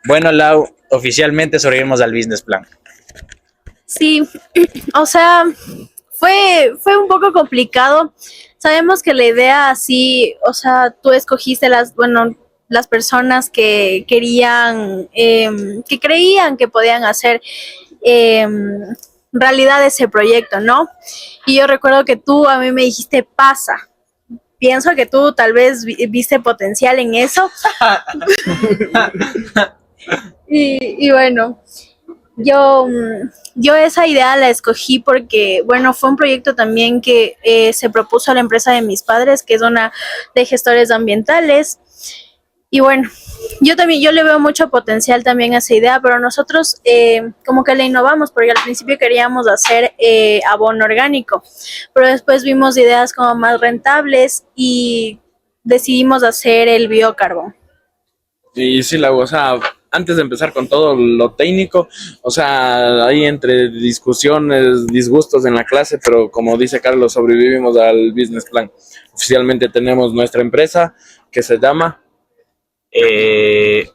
Bueno, Lau, oficialmente sobrevivimos al business plan. Sí, o sea, fue un poco complicado. Sabemos que la idea así, o sea, tú escogiste las personas que querían, que creían que podían hacer eh, realidad ese proyecto, ¿no? Y yo recuerdo que tú a mí me dijiste, pasa. Pienso que tú tal vez viste potencial en eso. Y bueno, Yo, yo esa idea la escogí porque, bueno, fue un proyecto también que se propuso a la empresa de mis padres, que es una de gestores ambientales. Y bueno, yo le veo mucho potencial también a esa idea, pero nosotros como que la innovamos, porque al principio queríamos hacer abono orgánico, pero después vimos ideas como más rentables y decidimos hacer el biocarbón. Y sí, o sea, antes de empezar con todo lo técnico, o sea, ahí entre discusiones, disgustos en la clase, pero como dice Carlos, sobrevivimos al business plan. Oficialmente tenemos nuestra empresa que se llama. Eh,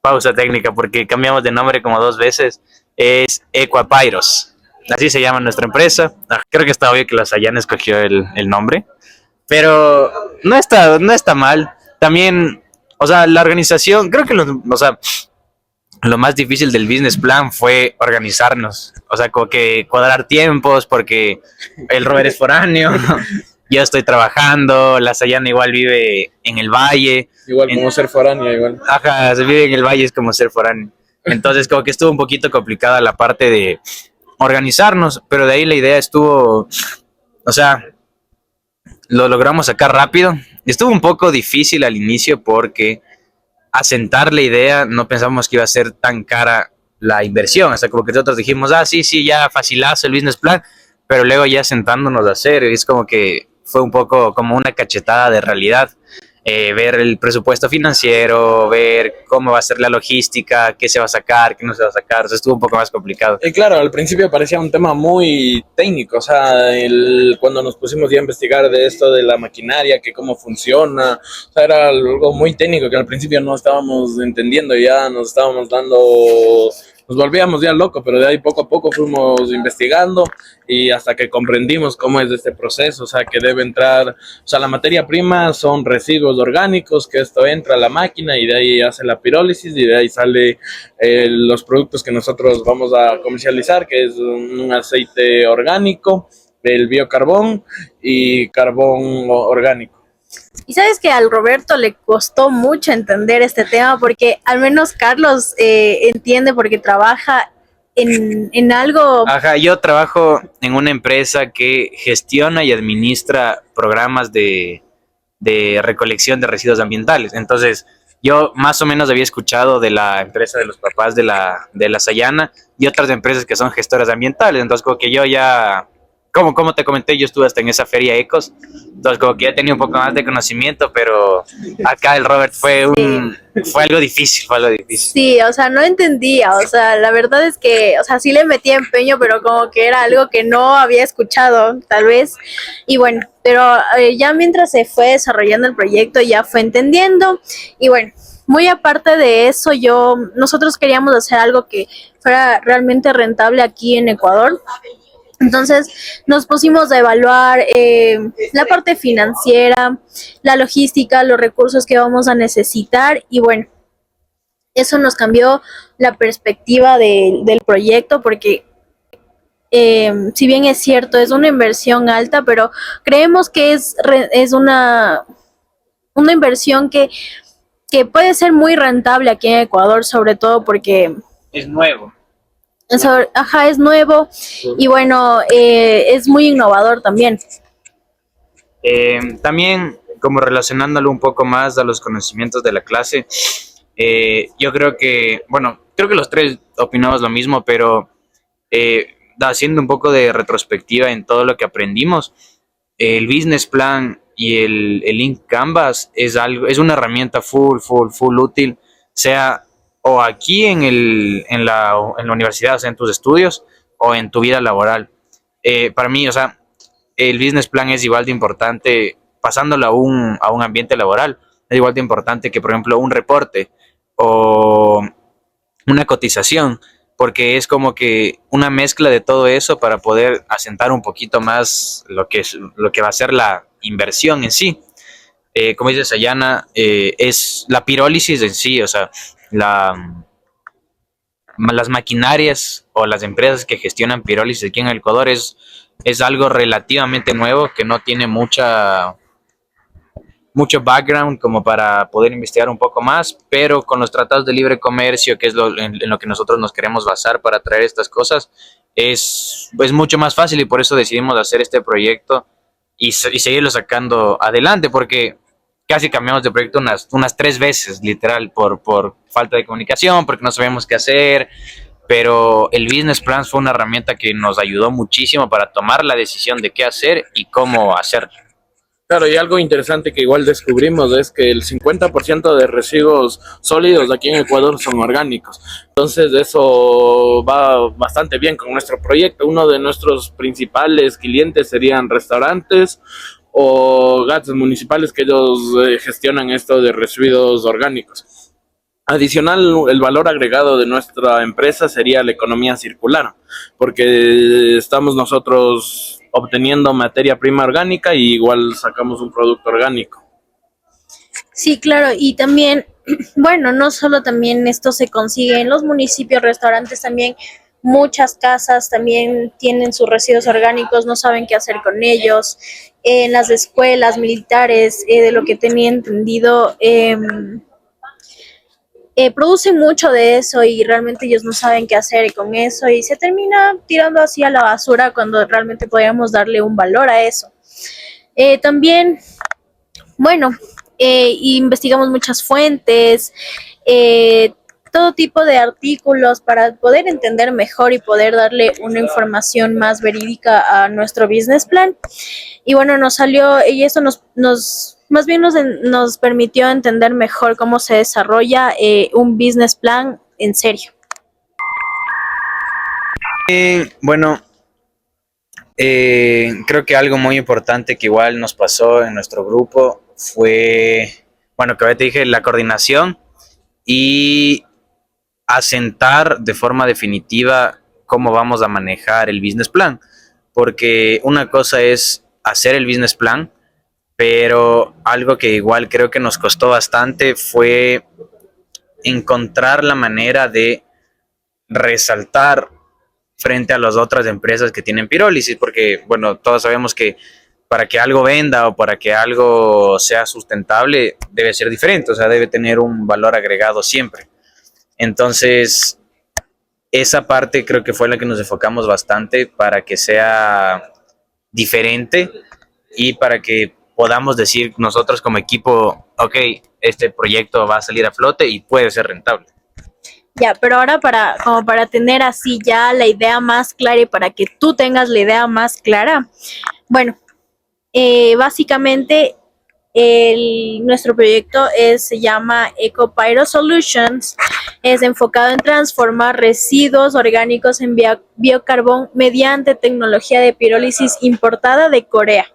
Pausa técnica porque cambiamos de nombre como 2 veces. Es Equapyros. Así se llama nuestra empresa. Creo que está obvio que la Sayan escogió el nombre, pero no está mal. También, o sea, la organización, creo que o sea, lo más difícil del business plan fue organizarnos. O sea, como que cuadrar tiempos, porque el Robert es foráneo, yo estoy trabajando, la Sayana igual vive en el valle. Igual como ser foránea, igual. Ajá, se vive en el valle, es como ser foráneo. Entonces, como que estuvo un poquito complicada la parte de organizarnos, pero de ahí la idea estuvo, o sea, lo logramos sacar rápido. Estuvo un poco difícil al inicio porque asentar la idea no pensamos que iba a ser tan cara la inversión. O sea, como que nosotros dijimos, sí, sí, ya facilazo el business plan, pero luego ya sentándonos a hacer, es como que fue un poco como una cachetada de realidad. Ver el presupuesto financiero, ver cómo va a ser la logística, qué se va a sacar, qué no se va a sacar. O sea, estuvo un poco más complicado. Y claro, al principio parecía un tema muy técnico, o sea, cuando nos pusimos ya a investigar de esto de la maquinaria, que cómo funciona, o sea, era algo muy técnico que al principio no estábamos entendiendo, ya nos estábamos dando, nos volvíamos ya locos, pero de ahí poco a poco fuimos investigando y hasta que comprendimos cómo es este proceso, o sea, que debe entrar, o sea, la materia prima son residuos orgánicos, que esto entra a la máquina y de ahí hace la pirólisis y de ahí sale los productos que nosotros vamos a comercializar, que es un aceite orgánico, el biocarbón y carbón orgánico. Y sabes que al Roberto le costó mucho entender este tema porque al menos Carlos entiende porque trabaja en algo. Ajá, yo trabajo en una empresa que gestiona y administra programas de recolección de residuos ambientales. Entonces, yo más o menos había escuchado de la empresa de los papás de la Sayana y otras empresas que son gestoras ambientales. Entonces, como que yo ya, como te comenté, yo estuve hasta en esa feria Ecos. Entonces, como que ya tenía un poco más de conocimiento, pero acá el Robert Sí, fue algo difícil, fue algo difícil. sí, o sea, no entendía, o sea, la verdad es que, o sea, sí le metía empeño, pero como que era algo que no había escuchado, tal vez. Y bueno, pero ya mientras se fue desarrollando el proyecto, ya fue entendiendo. Y bueno, muy aparte de eso, nosotros queríamos hacer algo que fuera realmente rentable aquí en Ecuador. Entonces nos pusimos a evaluar la parte financiera, la logística, los recursos que vamos a necesitar y bueno, eso nos cambió la perspectiva del proyecto porque si bien es cierto, es una inversión alta, pero creemos que es una inversión que puede ser muy rentable aquí en Ecuador, sobre todo porque Es nuevo. ajá, es nuevo y bueno, es muy innovador también. También, como relacionándolo un poco más a los conocimientos de la clase, yo creo que, bueno, creo que los tres opinamos lo mismo, pero haciendo un poco de retrospectiva en todo lo que aprendimos, el business plan y el Link Canvas es una herramienta full útil, sea o aquí en la universidad, o sea, en tus estudios, o en tu vida laboral. Para mí, o sea, el business plan es igual de importante, pasándolo a un ambiente laboral, es igual de importante que, por ejemplo, un reporte o una cotización, porque es como que una mezcla de todo eso para poder asentar un poquito más lo que va a ser la inversión en sí. Como dice Sayana, es la pirólisis en sí, o sea, las maquinarias o las empresas que gestionan pirólisis aquí en el Ecuador es algo relativamente nuevo que no tiene mucho background como para poder investigar un poco más, pero con los tratados de libre comercio, que es en lo que nosotros nos queremos basar para traer estas cosas, es mucho más fácil y por eso decidimos hacer este proyecto y seguirlo sacando adelante, porque casi cambiamos de proyecto unas 3 veces, literal, por falta de comunicación, porque no sabíamos qué hacer, pero el Business Plan fue una herramienta que nos ayudó muchísimo para tomar la decisión de qué hacer y cómo hacerlo. Claro, y algo interesante que igual descubrimos es que el 50% de residuos sólidos aquí en Ecuador son orgánicos. Entonces eso va bastante bien con nuestro proyecto. Uno de nuestros principales clientes serían restaurantes o gatos municipales que ellos gestionan esto de residuos orgánicos. Adicional, el valor agregado de nuestra empresa sería la economía circular, porque estamos nosotros obteniendo materia prima orgánica y igual sacamos un producto orgánico. Sí, claro, y también, bueno, no solo también esto se consigue en los municipios, restaurantes también, muchas casas también tienen sus residuos orgánicos, no saben qué hacer con ellos. En las escuelas militares, de lo que tenía entendido, producen mucho de eso y realmente ellos no saben qué hacer con eso y se termina tirando así a la basura cuando realmente podríamos darle un valor a eso. También, bueno, investigamos muchas fuentes, eh, todo tipo de artículos para poder entender mejor y poder darle una información más verídica a nuestro business plan. Y bueno, nos salió, y eso más bien nos permitió entender mejor cómo se desarrolla un business plan en serio. Bueno, creo que algo muy importante que igual nos pasó en nuestro grupo fue, bueno, que ahorita dije, la coordinación y asentar de forma definitiva cómo vamos a manejar el business plan. Porque una cosa es hacer el business plan, pero algo que igual creo que nos costó bastante fue encontrar la manera de resaltar frente a las otras empresas que tienen pirólisis, porque, bueno, todos sabemos que para que algo venda o para que algo sea sustentable debe ser diferente, o sea, debe tener un valor agregado siempre. Entonces, esa parte creo que fue la que nos enfocamos bastante para que sea diferente y para que podamos decir nosotros como equipo, ok, este proyecto va a salir a flote y puede ser rentable. Ya, pero ahora como para tener así ya la idea más clara y para que tú tengas la idea más clara, bueno, básicamente nuestro proyecto se llama EcoPyro Solutions, es enfocado en transformar residuos orgánicos en biocarbón mediante tecnología de pirólisis importada de Corea.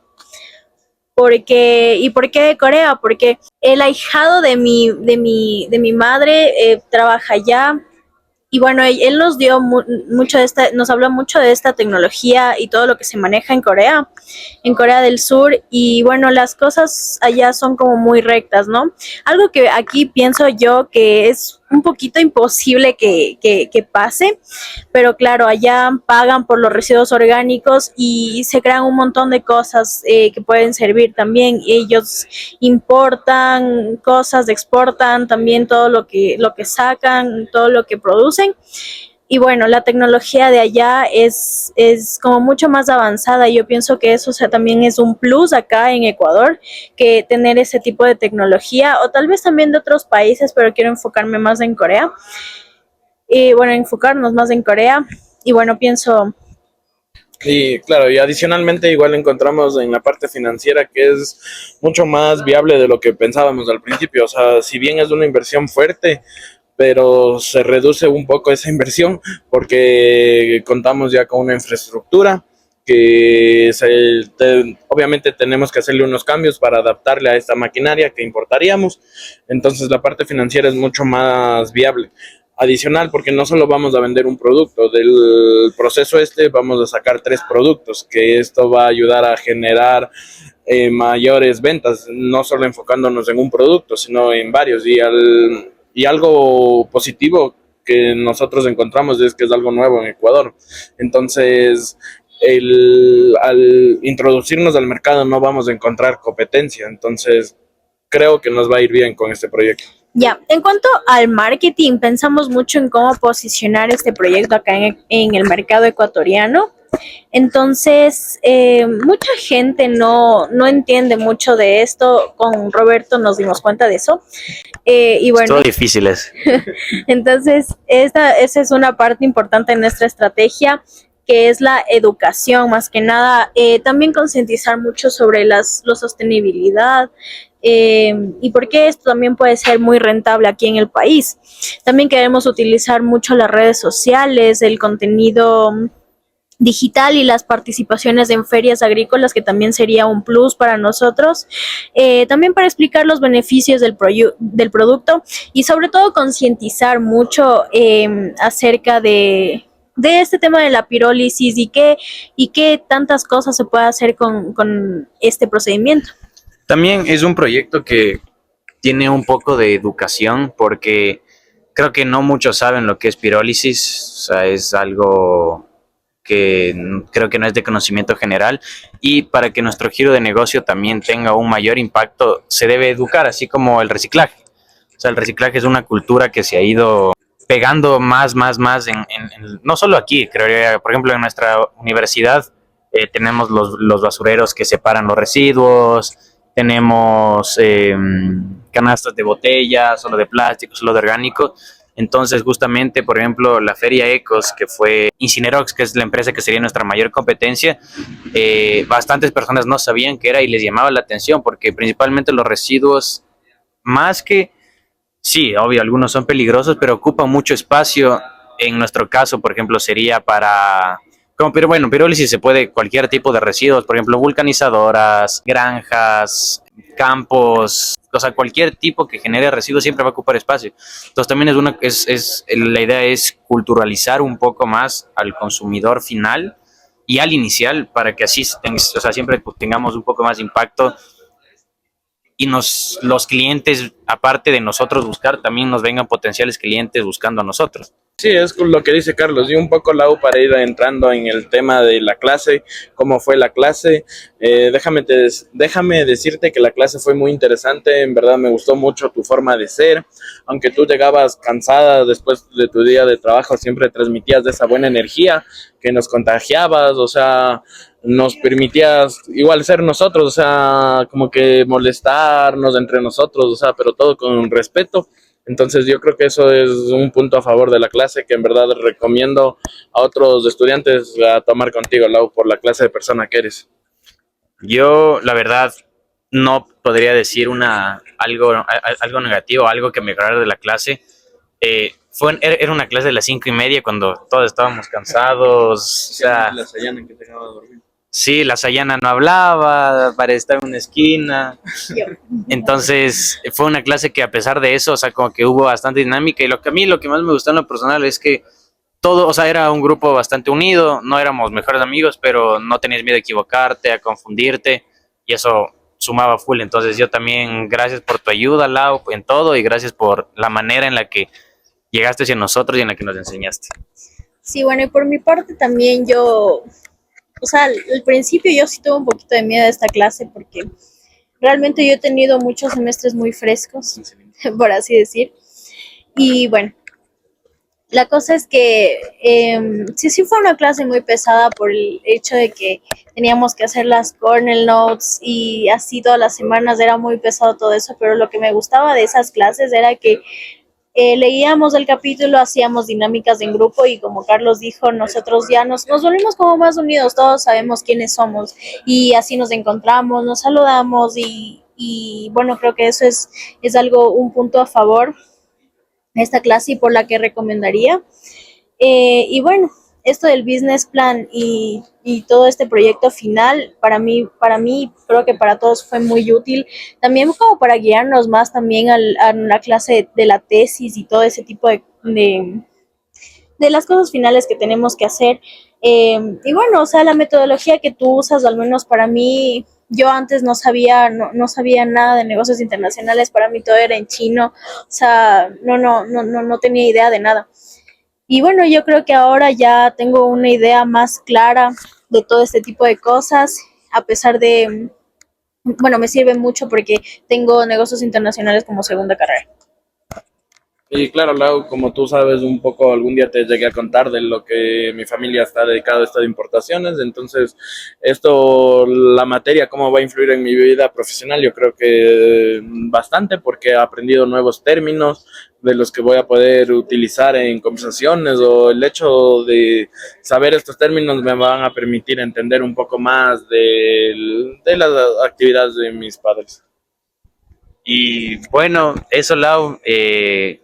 ¿Y por qué de Corea? Porque el ahijado de mi madre trabaja allá. Y bueno, él nos dio mucho nos habló mucho de esta tecnología y todo lo que se maneja en Corea del Sur. Y bueno, las cosas allá son como muy rectas, ¿no? Algo que aquí pienso yo que es un poquito imposible que pase, pero claro, allá pagan por los residuos orgánicos y se crean un montón de cosas que pueden servir también. Ellos importan cosas, exportan también todo lo que sacan, todo lo que producen. Y bueno, la tecnología de allá es como mucho más avanzada. Yo pienso que eso, o sea, también es un plus acá en Ecuador, que tener ese tipo de tecnología, o tal vez también de otros países, pero quiero enfocarme más en Corea. Y bueno, enfocarnos más en Corea. Y bueno, pienso... Y claro, y adicionalmente igual encontramos en la parte financiera que es mucho más viable de lo que pensábamos al principio. O sea, si bien es una inversión fuerte, pero se reduce un poco esa inversión porque contamos ya con una infraestructura que obviamente tenemos que hacerle unos cambios para adaptarle a esta maquinaria que importaríamos. Entonces la parte financiera es mucho más viable. adicional, porque no solo vamos a vender un producto, del proceso vamos a sacar 3 productos, que esto va a ayudar a generar mayores ventas, no solo enfocándonos en un producto, sino en varios. Y algo positivo que nosotros encontramos es que es algo nuevo en Ecuador. Entonces, al introducirnos al mercado no vamos a encontrar competencia. Entonces, creo que nos va a ir bien con este proyecto. Ya, en cuanto al marketing, pensamos mucho en cómo posicionar este proyecto acá en el mercado ecuatoriano. Entonces, mucha gente no entiende mucho de esto. Con Roberto nos dimos cuenta de eso. Y bueno, todo difícil es. entonces esa es una parte importante de nuestra estrategia, que es la educación, más que nada. También concientizar mucho sobre la sostenibilidad. Y por qué esto también puede ser muy rentable aquí en el país. También queremos utilizar mucho las redes sociales, el contenido digital y las participaciones en ferias agrícolas, que también sería un plus para nosotros. También para explicar los beneficios del producto y sobre todo concientizar mucho acerca de este tema de la pirólisis y qué tantas cosas se puede hacer con este procedimiento. También es un proyecto que tiene un poco de educación porque creo que no muchos saben lo que es pirólisis, o sea, es algo que creo que no es de conocimiento general, y para que nuestro giro de negocio también tenga un mayor impacto se debe educar, así como el reciclaje. O sea, el reciclaje es una cultura que se ha ido pegando más no solo aquí, creo, por ejemplo, en nuestra universidad tenemos los basureros que separan los residuos, tenemos canastas de botella, solo de plástico, solo de orgánico. Entonces, justamente, por ejemplo, la Feria Ecos, que fue Incinerox, que es la empresa que sería nuestra mayor competencia, bastantes personas no sabían qué era y les llamaba la atención, porque principalmente los residuos, más que, sí, obvio, algunos son peligrosos, pero ocupan mucho espacio. En nuestro caso, por ejemplo, sería para... Pero bueno, pirólisis se puede cualquier tipo de residuos, por ejemplo, vulcanizadoras, granjas, campos, o sea, cualquier tipo que genere residuos siempre va a ocupar espacio. Entonces también la idea es culturalizar un poco más al consumidor final y al inicial para que así, o sea, siempre tengamos un poco más de impacto y los clientes, aparte de nosotros buscar, también nos vengan potenciales clientes buscando a nosotros. Sí, es lo que dice Carlos, y un poco Lau para ir entrando en el tema de la clase, cómo fue la clase. Déjame decirte que la clase fue muy interesante, en verdad me gustó mucho tu forma de ser, aunque tú llegabas cansada después de tu día de trabajo, siempre transmitías de esa buena energía que nos contagiabas, o sea, nos permitías igual ser nosotros, o sea, como que molestarnos entre nosotros, o sea, pero todo con respeto. Entonces yo creo que eso es un punto a favor de la clase que en verdad recomiendo a otros estudiantes a tomar contigo, Lau, por la clase de persona que eres. Yo, la verdad, no podría decir algo negativo, algo que mejorar de la clase. Era una clase de las 5:30 cuando todos estábamos cansados. O sea, La Sayana que te acaba de dormir. sí, la Sayana no hablaba, parecía estar en una esquina. Entonces, fue una clase que a pesar de eso, o sea, como que hubo bastante dinámica. Y lo que más me gustó en lo personal es que todo, o sea, era un grupo bastante unido, no éramos mejores amigos, pero no tenías miedo a equivocarte, a confundirte, y eso sumaba full. Entonces, yo también, gracias por tu ayuda, Lau, en todo, y gracias por la manera en la que llegaste hacia nosotros y en la que nos enseñaste. Sí, bueno, y por mi parte también o sea, al principio yo sí tuve un poquito de miedo de esta clase porque realmente yo he tenido muchos semestres muy frescos, por así decir. Y bueno, la cosa es que sí fue una clase muy pesada por el hecho de que teníamos que hacer las Cornell Notes y así todas las semanas, era muy pesado todo eso, pero lo que me gustaba de esas clases era que leíamos el capítulo, hacíamos dinámicas en grupo y como Carlos dijo, nosotros ya nos volvimos como más unidos, todos sabemos quiénes somos y así nos encontramos, nos saludamos y bueno, creo que eso es algo, un punto a favor de esta clase y por la que recomendaría. Y bueno, esto del business plan y todo este proyecto final, para mí, creo que para todos fue muy útil, también como para guiarnos más también a la clase de la tesis y todo ese tipo de, de las cosas finales que tenemos que hacer. Y bueno, o sea, la metodología que tú usas, al menos para mí, yo antes no sabía nada de negocios internacionales, para mí todo era en chino, o sea, no tenía idea de nada. Y bueno, yo creo que ahora ya tengo una idea más clara de todo este tipo de cosas, a pesar de, bueno, me sirve mucho porque tengo negocios internacionales como segunda carrera. Y claro, Lau, como tú sabes un poco, algún día te llegué a contar de lo que mi familia está dedicada a esto de importaciones, entonces esto, la materia, cómo va a influir en mi vida profesional, yo creo que bastante porque he aprendido nuevos términos de los que voy a poder utilizar en conversaciones o el hecho de saber estos términos me van a permitir entender un poco más de las actividades de mis padres. Y bueno, eso, Lau,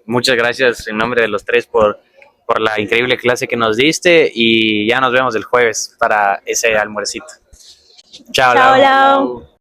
muchas gracias en nombre de los tres por la increíble clase que nos diste y ya nos vemos el jueves para ese almuercito. Chao, Chao, Lau. Lau.